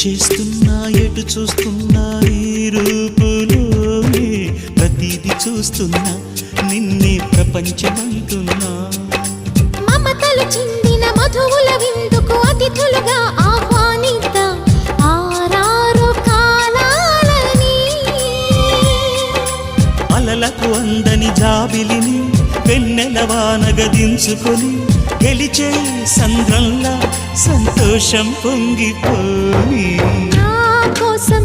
చేస్తున్నా ఎటు చూస్తున్నా ఈ రూపులోనే ప్రతిదీ చూస్తున్నా నిన్నే ప్రపంచమంటున్నా మమతలు చిందిన మధువుల విందుకు అతిథులుగా ఆహ్వానిద్దాం ఆరారు కాలాలని అలలకు అందని జాబిలిని వెన్నెల వానగదించుకొని గెలిచే సంద్రంలా సంతోషం పొంగిపోయి నా కోసం